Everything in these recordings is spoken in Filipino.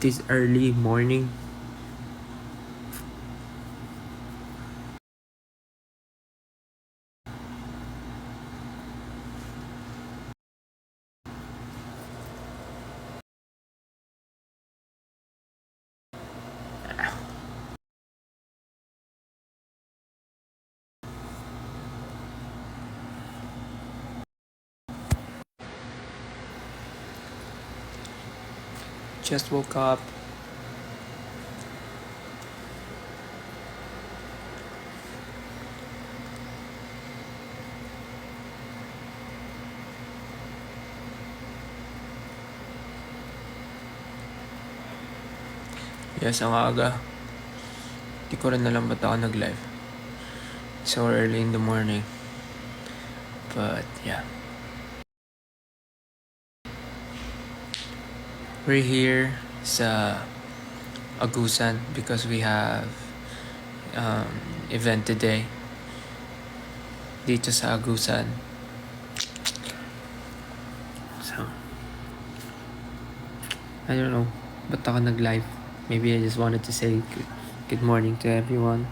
this early morning. Just woke up. Yes, ang aga. Di ko rin alam ba't ako nag-live. So early in the morning. But yeah. We're here sa Agusan because we have event today. Dito sa Agusan. So, I don't know. Ba't ako nag-live? Maybe I just wanted to say good morning to everyone.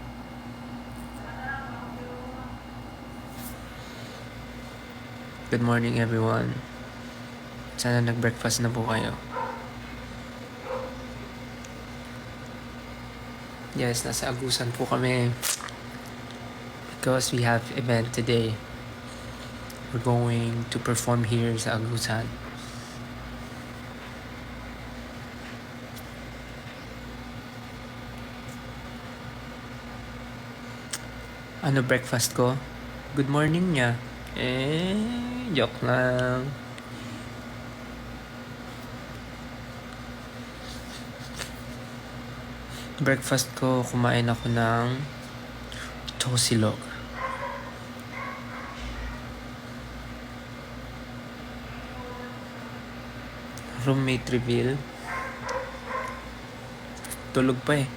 Good morning everyone. Sana nag-breakfast na po kayo. Yes, nasa Agusan po kami. Because we have event today. We're going to perform here sa Agusan. Ano breakfast ko? Good morning niya. Joke lang. Breakfast ko, kumain ako ng tosilog. Roommate reveal. Tulog pa eh.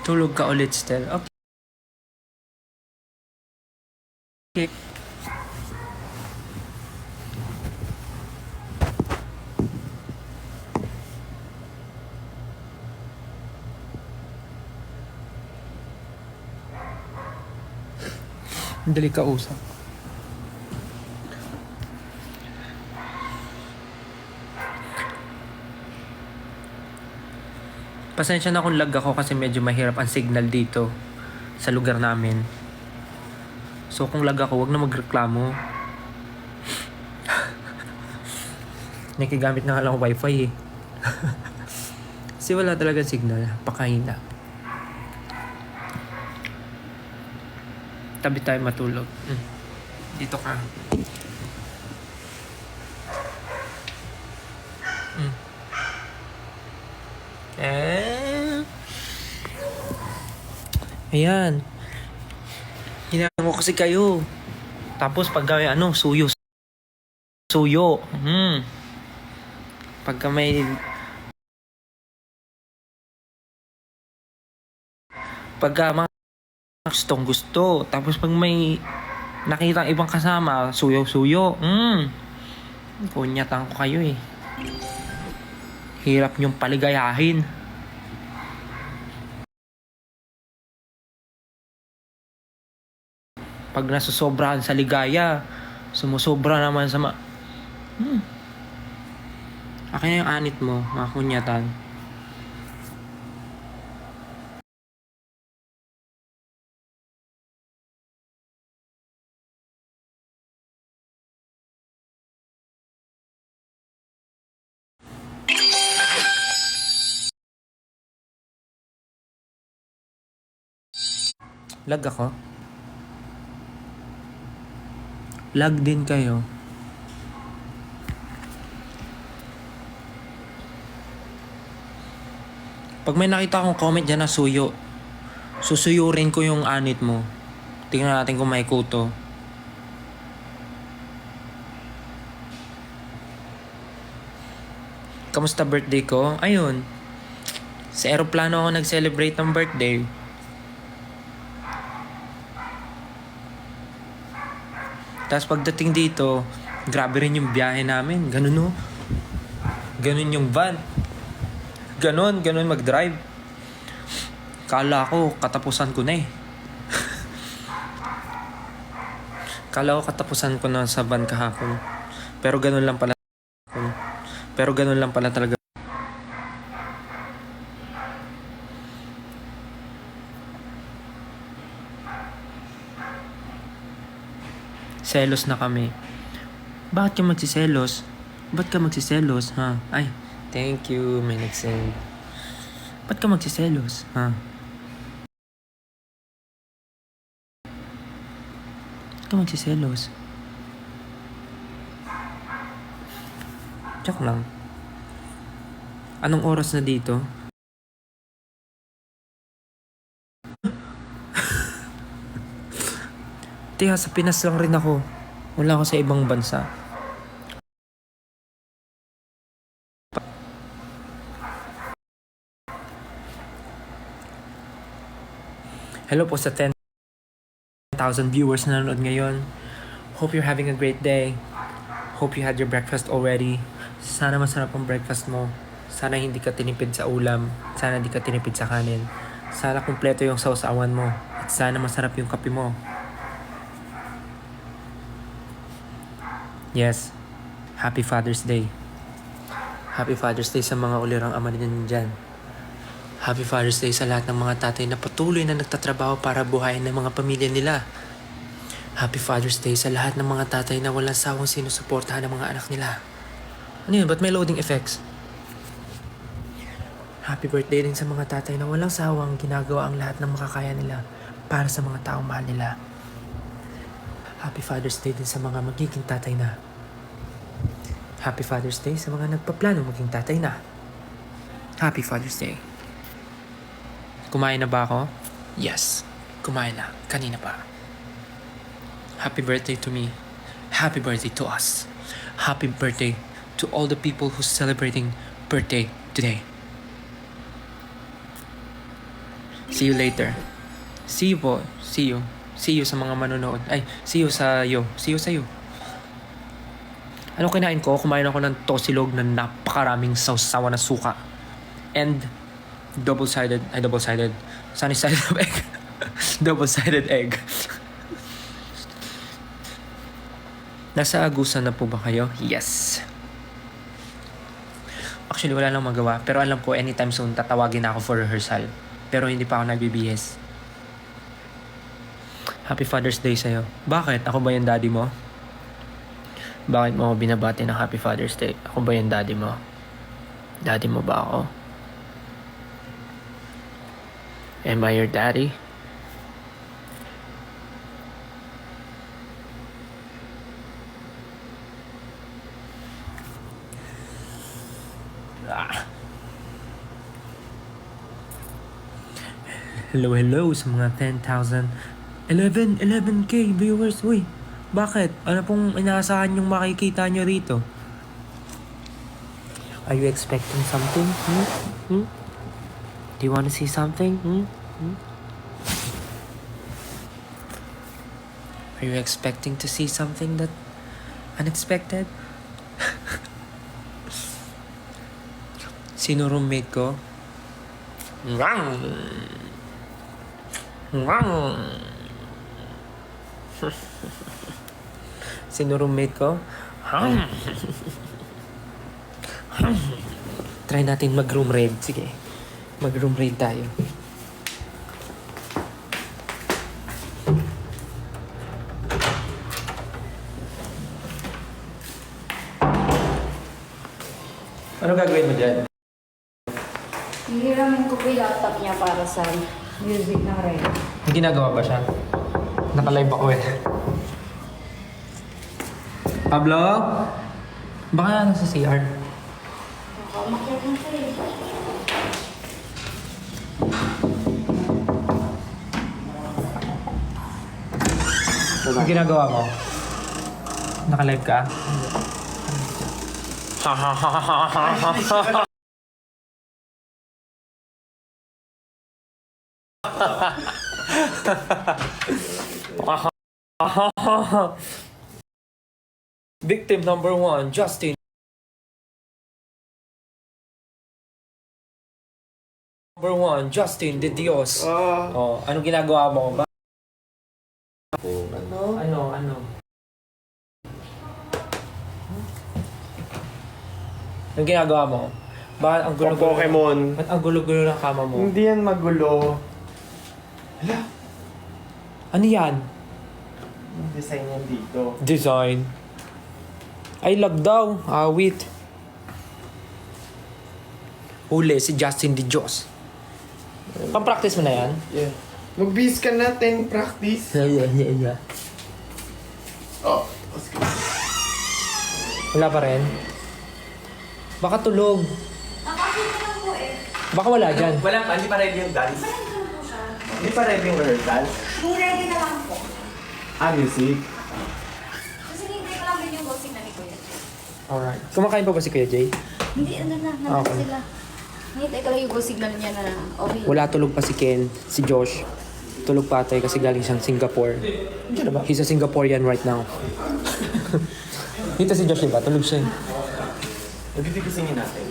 Tulog ka ulit still. Okay. Dali ka usap. Pasensya na kung lag ako kasi medyo mahirap ang signal dito sa lugar namin. So kung lag ako, wag na magreklamo. Nakigamit na nga lang wifi eh. Kasi wala talaga signal. Pakahina. Tabi tayo matulog. Dito ka. Ayan. Hinangan ko kasi kayo. Tapos pag suyo. Suyo. Pagka may mga gustong gusto. Tapos pag may nakita ibang kasama, suyo-suyo. Kunyatan ko kayo eh. Hirap niyong paligayahin. Pag nasusobrahan sa ligaya, sumusobra naman sa akin na yung anit mo, mga kunyatan. Lag ako? Lag din kayo. Pag may nakita akong comment dyan na suyo, susuyurin ko yung anit mo. Tingnan natin kung may kuto. Kamusta birthday ko? Ayun. Sa aeroplano ako nag-celebrate ng birthday. Tapos pagdating dito, grabe rin yung biyahe namin. Ganun no. Ganun yung van. Ganun mag-drive. Kala ko katapusan ko na eh. Kala ko katapusan ko na sa van kahapon. Pero ganun lang pala. Talaga. Selos na kami. Bakit ka magsiselos? Ba't ka magsiselos, ha? Ay, thank you, may nagsend. Ba't ka magsiselos, ha? Ba't ka magsiselos? Joke lang. Anong oras na dito? Tiya, sa Pinas lang rin ako. Wala ako sa ibang bansa. Hello po sa 10,000 viewers na nanonood ngayon. Hope you're having a great day. Hope you had your breakfast already. Sana masarap ang breakfast mo. Sana hindi ka tinipid sa ulam. Sana hindi ka tinipid sa kanin. Sana kumpleto yung sausawan mo. At sana masarap yung kape mo. Yes. Happy Father's Day. Happy Father's Day sa mga ulirang ama ninyo dyan. Happy Father's Day sa lahat ng mga tatay na patuloy na nagtatrabaho para buhayin ng mga pamilya nila. Happy Father's Day sa lahat ng mga tatay na walang sawang sinusuportahan ng mga anak nila. Ano yun? Ba't may loading effects? Happy birthday din sa mga tatay na walang sawang ginagawa ang lahat ng makakaya nila para sa mga taong mahal nila. Happy Father's Day din sa mga magiging tatay na. Happy Father's Day sa mga nagpaplano maging tatay na. Happy Father's Day. Kumain na ba ako? Yes. Kumain na. Kanina pa. Happy birthday to me. Happy birthday to us. Happy birthday to all the people who's celebrating birthday today. See you later. See you po. See you. See you sa mga manonood. Ay, see you sa iyo. See you sa iyo. Ano kinain ko? Kumain ako ng tosilog na napakaraming sausawa na suka. And double-sided. Sunny side of egg. Double-sided egg. Nasa Agusan na po ba kayo? Yes. Actually, wala lang magawa. Pero alam ko, anytime soon, tatawagin na ako for rehearsal. Pero hindi pa ako nagbibihis. Happy Father's Day sa'yo. Bakit? Ako ba yung daddy mo? Bakit mo ako binabati ng Happy Father's Day? Ako ba yung daddy mo? Daddy mo ba ako? Am I your daddy? Hello sa mga 10,000 11k viewers. Uy, bakit? Ano pong inaasahan yung makikita nyo rito? Are you expecting something? Do you want to see something? Are you expecting to see something that unexpected? Sino roommate ko? Sino roommate ko? Try natin mag-room raid. Sige. Mag-room raid tayo. Ano gagawin mo dyan? Hihiramin ko po yung laptop niya para sa music ng Red. Ginagawa ba siya? Naka-live ako eh. Pablo? Baka nasa CR. Makakamakit na siya eh. Ano ginagawa mo? Naka-live ka? Victim number 1, Justin. Number 1, Justin de Dios. Oh, anong ginagawa mo? Ano? Anong ginagawa mo? Bakit ang gulo-gulo? Pokemon. Ba't ang gulo-gulo ng kama mo? Hindi yan magulo. Hala, Ano yan? yung design yan dito. Design. Ay, lag daw. Awit. Huli si Justin de Dios. Pang-practice mo na yan? Yeah. Mag-bis ka na, 10 practice. Yeah. Oh, Wala pa rin? Baka tulog. Nakakita lang po eh. Baka wala dyan. Wala pa, hindi pa ready yung dance. Saan ka po siya? Hindi pa ready yung rehearsal. Yung ready na lang po. Music. Kasi hindi ko lang din yung bossing na ni Kuya. Alright. Kumakain pa ba si Kuya Jay? Hindi, nandun Okay. sila. Hintay ko lang yung go signal niya na okay. Wala, tulog pa si Ken, si Josh. Tulog pa tayo kasi galing siyang Singapore. He's a Singaporean right now. Dito si Josh, diba? Tulog siya. Nagtitikisingin natin.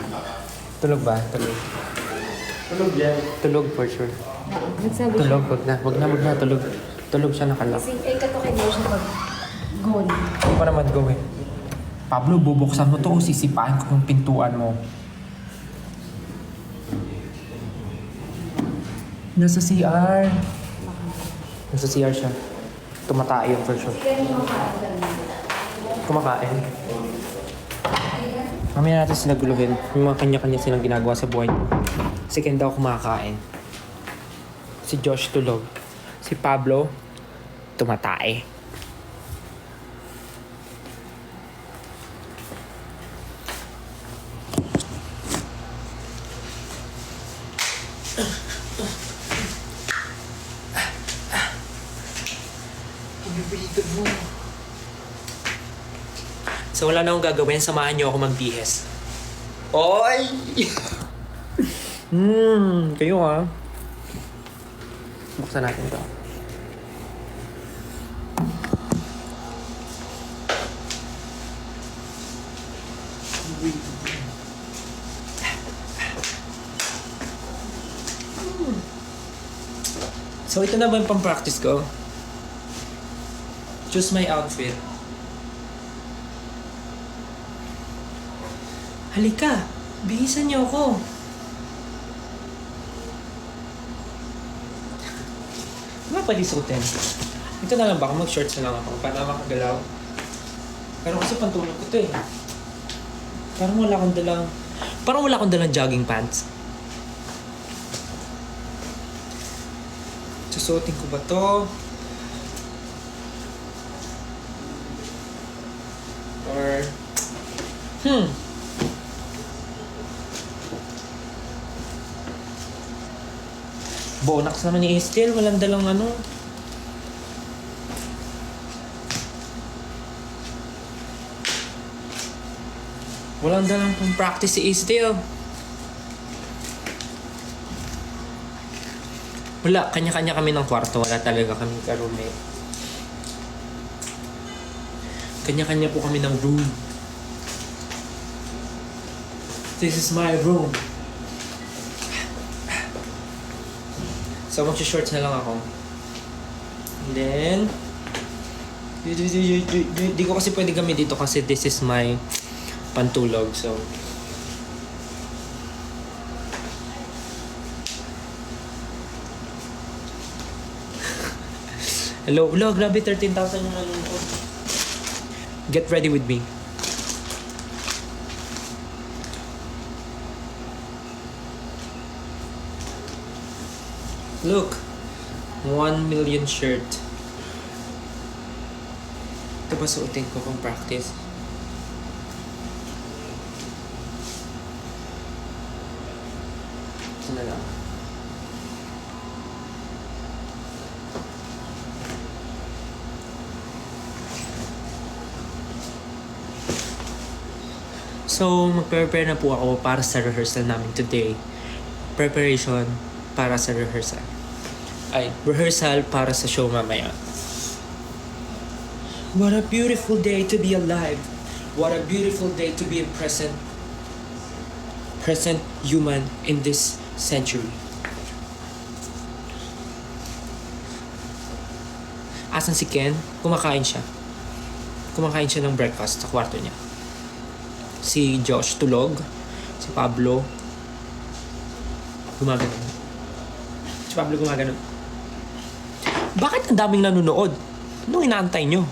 Tulog ba? Tulog. Tulog yan. Tulog for sure. Nagsabi siya. Tulog, wag na, tulog. Tulog siya nakalak. Kasi kato kay siya pag-gone. Hindi pa naman gawin. Pablo, bubuksan mo to o sisipain ko yung pintuan mo. Nasa CR. Nasa CR siya. Tumatay yun for sure. Kumakain. Mamaya natin sila guluhin. Yung mga kanya-kanya silang ginagawa sa buhay. Si Ken daw kumakain. Si Josh tulog. Si Pablo, tumatay. So wala na akong gagawin, samahan niyo ako magbihis. Oy! Kayo ha. Buksan natin to. So ito na ba yung pang-practice ko? Choose my outfit. Halika, bihisan niyo ako. Ano ba pwede suotin? Ito na lang, baka mag-shorts na lang ako para makagalaw. Pero kasi pantulog ko to eh. Parang wala akong dalang jogging pants. Susuotin ko ba to? Or... Bonax naman ni Estel, walang dalang ano. Walang dalang pang practice si Estel. Wala, kanya-kanya kami ng kwarto. Wala talaga kami ka-roommate. Kanya-kanya po kami ng room. This is my room. So, mag-shorts na lang ako. And then, di ko kasi pwede gamit dito kasi this is my pantulog. So, hello, grabe 13,000 yung nanonood. Get ready with me. Look, 1 million shirt. Ito ba suotin ko pang practice? Ito na lang. So, mag-prepare na po ako para sa rehearsal namin today. Preparation para sa rehearsal. ay rehearsal para sa show mamaya. What a beautiful day to be alive. What a beautiful day to be a present human in this century. Asan si Ken? Kumakain siya. Kumakain siya ng breakfast sa kwarto niya. Si Josh tulog. Si Pablo gumagano. Si Pablo gumagano. Bakit ang daming nanonood? Anong inaantay nyo?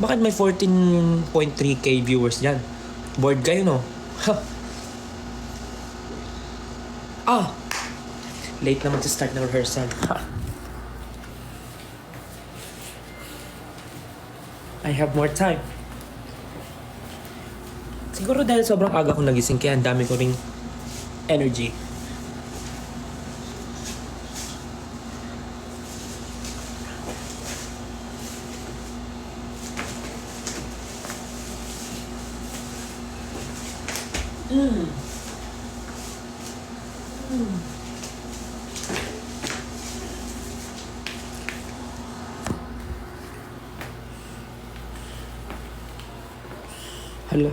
Bakit may 14.3k viewers dyan? Bored kayo, no? Late naman to start ng rehearsal. I have more time. Siguro dahil sobrang aga ko nagising kaya ang dami ko ring energy.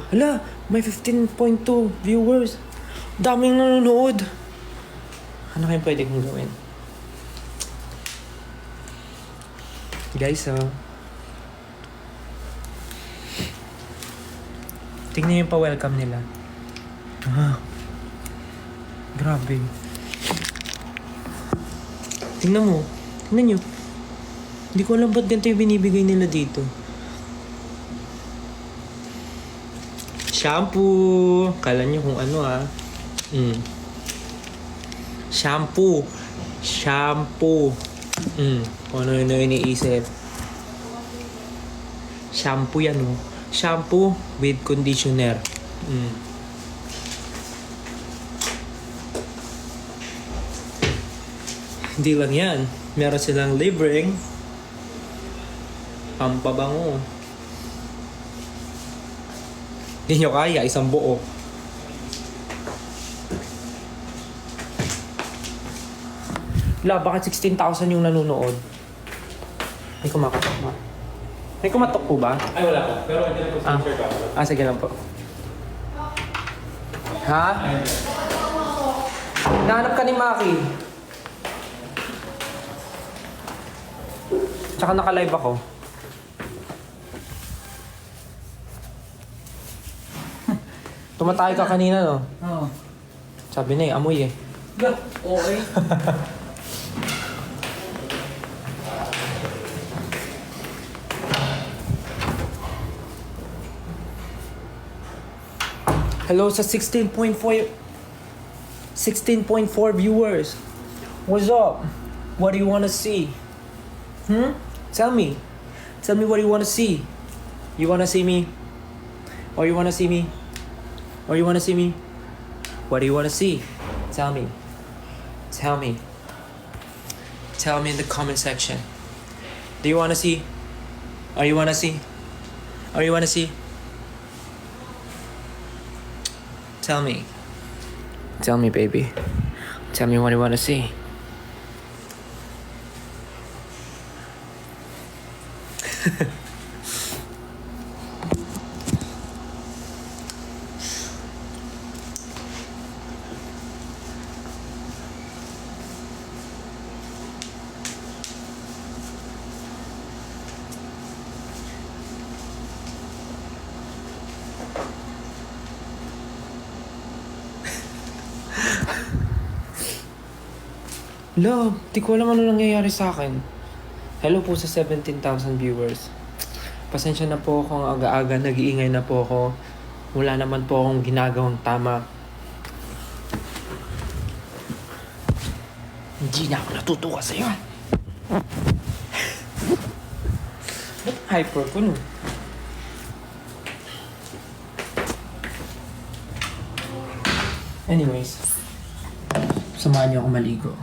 Hala, may 15.2 viewers. Daming nanonood. Ano kayong pwede kong gawin? Guys, tingnan yung pa-welcome nila. Grabe. Tingnan mo. Tingnan nyo. Hindi ko alam ba't ganito yung binibigay nila dito. Shampoo. Kala nyo kung ano Shampoo. Kung ano yun iniisip. Shampoo yan Shampoo with conditioner. Hindi lang yan. Meron silang libreng pampabango. Hindi nyo kaya, isang buo. Bakit 16,000 yung nanonood? May kumakatok ba? May kumatok po ba? Ay, wala po. Pero hindi na po sensor ka. Sige lang po. Ha? Nahanap ka ni Maki. Tsaka naka-live ako. Tumatay ka kanina, no? Oo. Sabi na amoy Okay. Hello sa 16.4 viewers. What's up? What do you wanna see? Tell me. Tell me what you wanna see. You wanna see me? Or you wanna see me? Or you wanna see me? What do you wanna see? Tell me. Tell me. Tell me in the comment section. Do you wanna see? Or you wanna see? Or you wanna see? Tell me. Tell me, baby. Tell me what you wanna see. Love, di ko alam ano nangyayari sa akin. Hello po sa 17,000 viewers. Pasensya na po kung aga-aga, nag-iingay na po ako. Wala naman po akong ginagawang tama. Hindi na ako natutuwa sa'yo. Ba't hyper ko no? Anyways, samahan niyo ako maligo.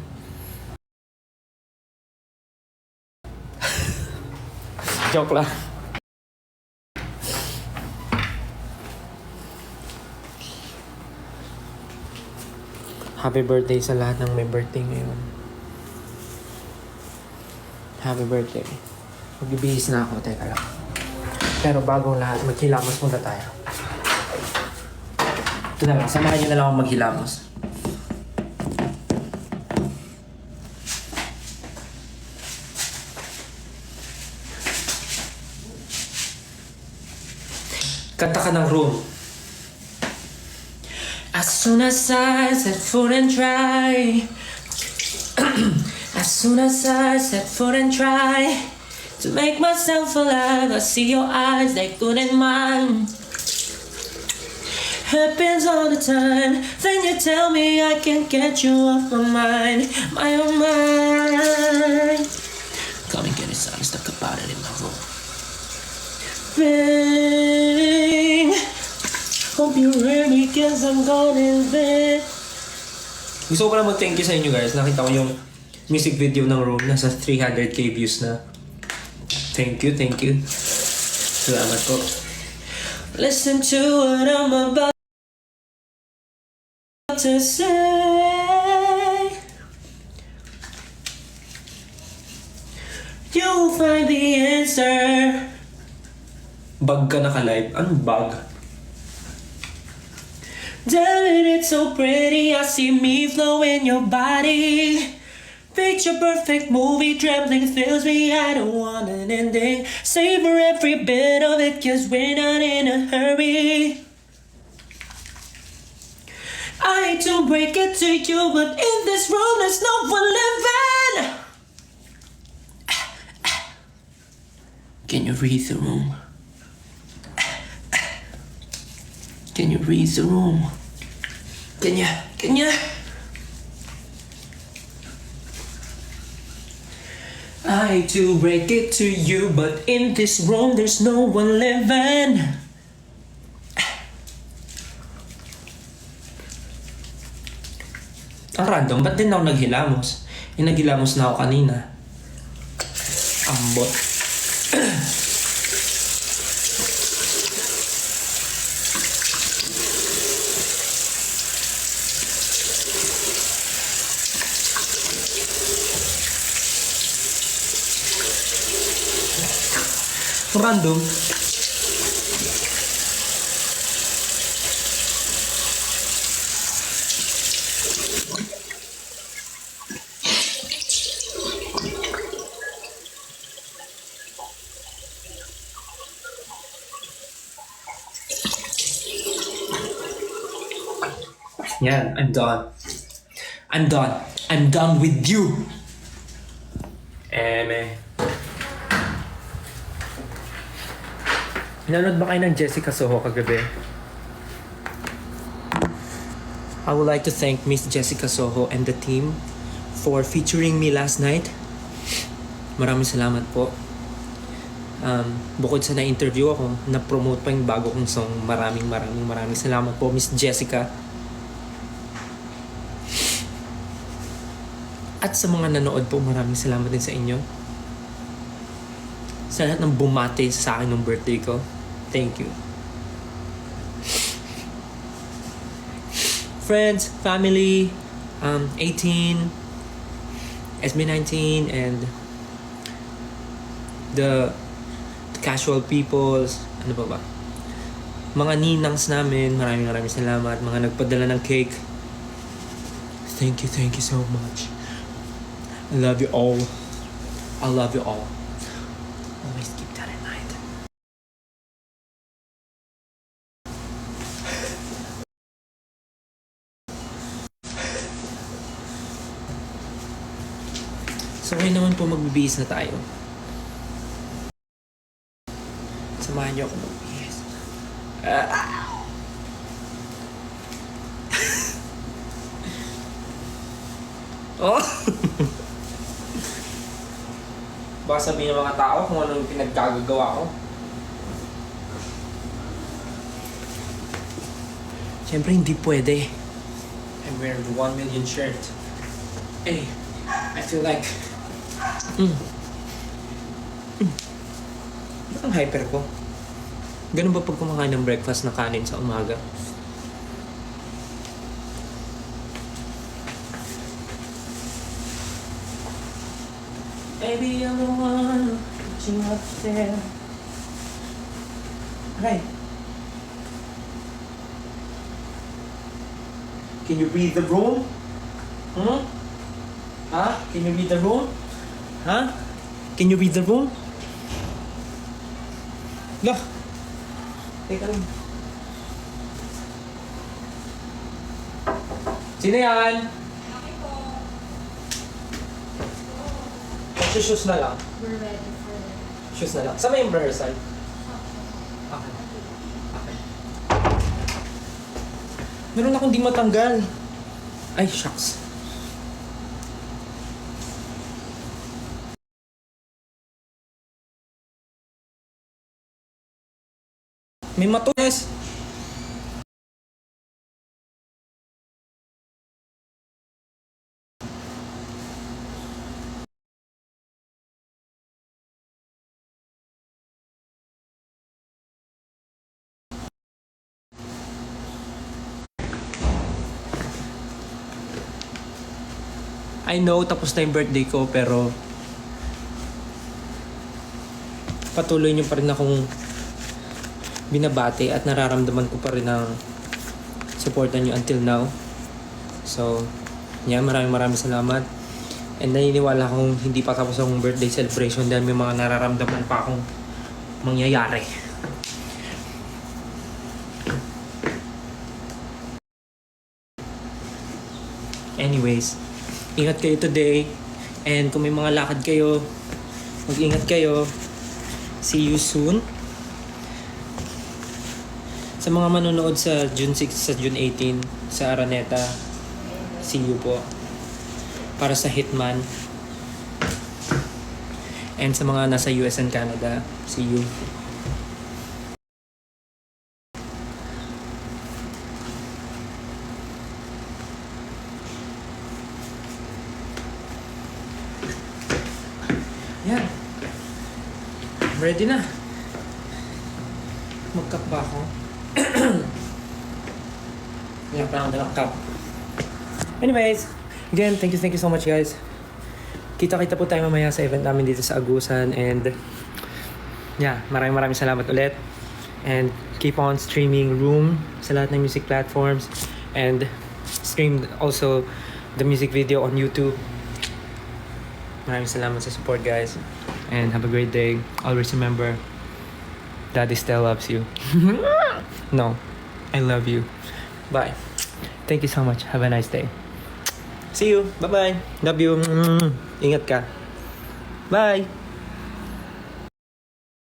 Joke lang. Happy birthday sa lahat ng may birthday ngayon. Happy birthday. Magbibihis na ako, teka lang. Pero bagong lahat, maghilamos muna tayo. Ito na lang, samahan niyo na lang ako maghilamos. Kanta ka ng room. As soon as I set foot and try As soon as I set foot and try to make myself alive, I see your eyes, they couldn't mind. Happens all the time. Then you tell me I can't get you off my mind. My own mind. Come and get it, son. Stuck about it in my room. Ring. Hope you're ready, cause I'm gone in bed. Gusto ko pala mag-thank you sa inyo guys. Nakita ko yung music video ng Room. Nasa 300k views na. Thank you, thank you. Salamat po. Listen to what I'm about to say. You'll find the answer. Bug ka naka-live? Anong bug? Damn it, it's so pretty. I see me flow in your body. Picture perfect movie, trembling fills me. I don't want an ending. Savor every bit of it, cause we're not in a hurry. I hate to break it to you, but in this room there's no one living. Can you read the room? Can you read the room? Can you? I hate to break it to you, but in this room there's no one living. Ang random, ba't din ako naghilamos? Naghilamos na ako kanina. Ambot. Random. Yeah, I'm done. I'm done with you. Meh. Nanood ba kayo ng Jessica Soho kagabi? I would like to thank Miss Jessica Soho and the team for featuring me last night. Maraming salamat po. Bukod sa na-interview ako, na-promote pa yung bago kong song. Maraming salamat po, Miss Jessica. At sa mga nanood po, maraming salamat din sa inyo. Sa lahat ng bumati sa akin ng birthday ko. Thank you. Friends, family, 18, SB19, and the casual peoples, ano ba? Mga ninangs namin, maraming salamat. Mga nagpadala ng cake. Thank you so much. I love you all. I love you all. Always keep that in mind. So ngayon naman po magbibihis na tayo. Samahan niyo ako magbihis. Oh! Baka sabihin ng mga tao kung anong pinaggagawa ko. Siyempre hindi pwede. I'm wearing the 1 million shirt. Hey, I feel like... Ang hyper ko. Ganun ba pag kumakain ng breakfast na kanin sa umaga? Baby, I'm the one put you up there. Right. Can you read the room? Hmm? Huh? Can you read the room? Huh? Can you read the room? Look. Teka lang. Sino yan? Shoes na lang. We're ready for Shoes na lang. Saan may yung rehearsal? Okay. Okay. Meron akong di matanggal. Ay, shucks. May matulis. I know, tapos na yung birthday ko, pero patuloy niyo pa rin akong binabati at nararamdaman ko pa rin ang supportan niyo until now. So, yeah, maraming salamat. And naniniwala akong hindi pa tapos ang birthday celebration dahil may mga nararamdaman pa akong mangyayari. Anyways, ingat kayo today. And kung may mga lakad kayo, mag-ingat kayo. See you soon. Sa mga manonood sa June 6 sa June 18 sa Araneta, see you po. Para sa Hitman. And sa mga nasa US and Canada, see you. Yan. Ready na. Mag-cup ba ako? Yan, parang dalang cup. Anyways, again, thank you so much guys. Kita-kita po tayo mamaya sa event namin dito sa Agusan. And yeah, maraming salamat ulit. And keep on streaming Room sa lahat ng music platforms. And stream also the music video on YouTube. Maraming salamat sa support guys. And have a great day. Always remember, Daddy still loves you. No, I love you. Bye. Thank you so much. Have a nice day. See you. Bye-bye. Love you. Ingat ka. Bye.